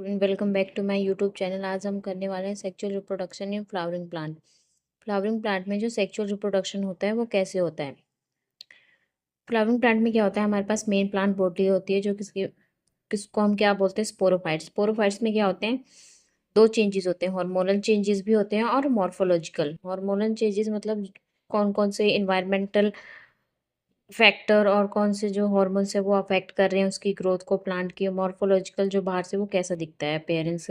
Welcome back to my YouTube channel. आज हम करने वाले हैं sexual reproduction in flowering plant. Flowering plant में जो सेक्सुअल रिप्रोडक्शन होता है वो कैसे होता है। फ्लावरिंग प्लांट में क्या होता है, हमारे पास मेन प्लांट बॉडी होती है जो किसको हम क्या बोलते हैं, स्पोरोफाइट्स। स्पोरोफाइट्स में क्या होते हैं, दो चेंजेस होते हैं, हार्मोनल चेंजेस भी होते हैं और मॉर्फोलॉजिकल। हार्मोनल चेंजेस मतलब कौन कौन से इन्वायरमेंटल फैक्टर और कौन से जो हॉर्मोन्स है वो अफेक्ट कर रहे हैं उसकी ग्रोथ को, प्लांट की। मॉर्फोलॉजिकल जो बाहर से वो कैसा दिखता है अपेयरेंस,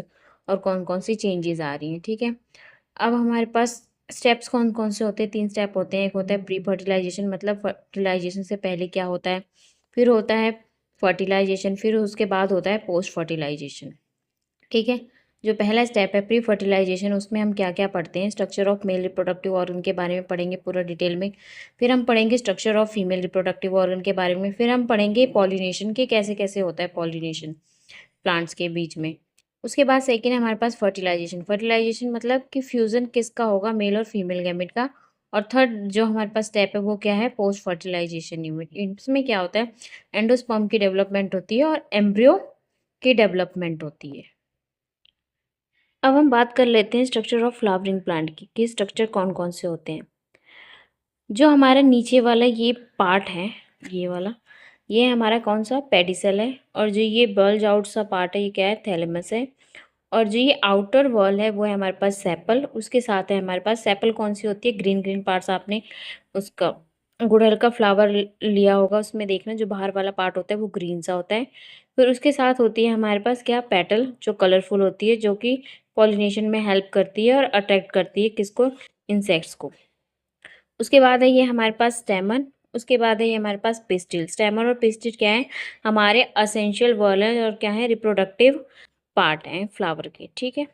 और कौन कौन सी चेंजेस आ रही हैं। ठीक है, अब हमारे पास स्टेप्स कौन कौन से होते हैं, 3 स्टेप होते हैं। एक होता है प्री फर्टिलाइजेशन, मतलब फर्टिलाइजेशन से पहले क्या होता है, फिर होता है फर्टिलाइजेशन, फिर उसके बाद होता है पोस्ट फर्टिलाइजेशन। ठीक है, जो पहला स्टेप है प्री फर्टिलाइजेशन, उसमें हम क्या क्या पढ़ते हैं, structure of male reproductive organ के बारे में पढ़ेंगे पूरा डिटेल में। फिर हम पढ़ेंगे structure of female reproductive organ के बारे में। फिर हम पढ़ेंगे पॉलिनेशन के कैसे कैसे होता है पॉलिनेशन प्लांट्स के बीच में। उसके बाद सेकेंड है हमारे पास फर्टिलाइजेशन। फर्टिलाइजेशन मतलब कि फ्यूजन किसका होगा, मेल और फीमेल गैमेट का। और थर्ड जो हमारे पास स्टेप है वो क्या है, पोस्ट फर्टिलाइजेशन यूनिट। इसमें क्या होता है, एंडोस्पर्म की डेवलपमेंट होती है और एम्ब्रियो की डेवलपमेंट होती है। अब हम बात कर लेते हैं स्ट्रक्चर ऑफ फ्लावरिंग प्लांट की, कि स्ट्रक्चर कौन कौन से होते हैं। जो हमारा नीचे वाला ये पार्ट है, ये वाला, ये हमारा कौन सा, पेडिसल है। और जो ये बल्ज आउट सा पार्ट है ये क्या है, थैलेमस है। और जो ये आउटर वॉल है वो है हमारे पास सेपल। उसके साथ है हमारे पास, सेपल कौन सी होती है, ग्रीन ग्रीन पार्ट्स आपने उसका गुड़हल का फ्लावर लिया होगा, उसमें देखना जो बाहर वाला पार्ट होता है वो ग्रीन सा होता है। फिर उसके साथ होती है हमारे पास क्या, पेटल, जो कलरफुल होती है, जो कि पॉलिनेशन में हेल्प करती है और अट्रैक्ट करती है किसको, इंसेक्ट्स को। उसके बाद है ये हमारे पास स्टेमन। उसके बाद है ये हमारे पास पिस्टिल। स्टेमन और पिस्टिल क्या है, हमारे असेंशियल वॉल है और क्या है, रिप्रोडक्टिव पार्ट हैं फ्लावर के। ठीक है,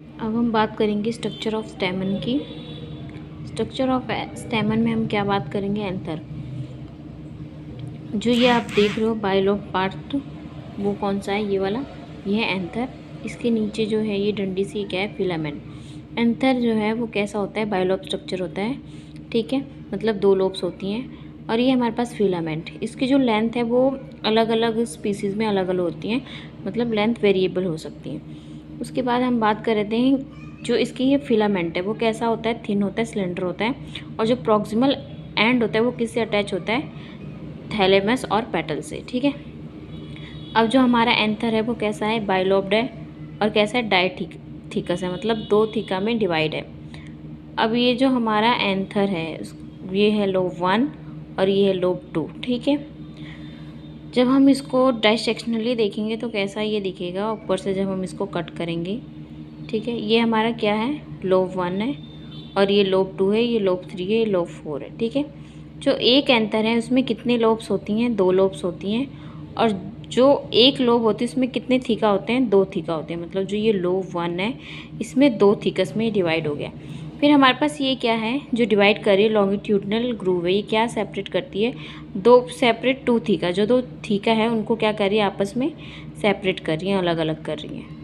अब हम बात करेंगे स्ट्रक्चर ऑफ स्टेमन की। स्ट्रक्चर ऑफ स्टेमन में हम क्या बात करेंगे, एंथर। जो ये आप देख रहे हो बाइलोब पार्ट, वो कौन सा है, ये वाला, ये है एंथर। इसके नीचे जो है ये डंडी सी क्या है, फिलामेंट। एंथर जो है वो कैसा होता है, बाइलोब स्ट्रक्चर होता है। ठीक है, मतलब 2 लोब्स होती हैं। और ये हमारे पास फिलामेंट, इसकी जो लेंथ है वो अलग अलग स्पीसीज़ में अलग अलग होती हैं, मतलब लेंथ वेरिएबल हो सकती है। उसके बाद हम बात कर रहे हैं, जो इसकी ये फिलामेंट है वो कैसा होता है, थिन होता है, सिलेंडर होता है। और जो प्रॉक्सिमल एंड होता है वो किससे अटैच होता है, थैलेमस और पेटल से। ठीक है, अब जो हमारा एंथर है वो कैसा है, बाइलोब्ड है और कैसा है, डायथीकस है, मतलब 2 थीका में डिवाइड है। अब ये जो हमारा एंथर है ये है लोब 1 और ये है लोब 2। ठीक है, जब हम इसको डायसेक्शनली देखेंगे तो कैसा ये दिखेगा, ऊपर से जब हम इसको कट करेंगे। ठीक है, ये हमारा क्या है, लोब 1 है और ये लोब 2 है, ये लोब 3 है, ये लोब 4 है। ठीक है, जो एक एंथर है उसमें कितने लोब्स होती हैं, 2 लोब्स होती हैं। और जो एक लोब होती है उसमें कितने थीका होते हैं, 2 थीका होते हैं। मतलब जो ये लोब 1 है इसमें 2 थीकस में डिवाइड हो गया। फिर हमारे पास ये क्या है, जो डिवाइड कर रही है, लॉन्गिट्यूडनल ग्रूव है। ये क्या सेपरेट करती है, 2 सेपरेट 2 थीका, जो 2 थीका है उनको क्या कर रही है, आपस में सेपरेट कर रही है, अलग अलग कर रही है।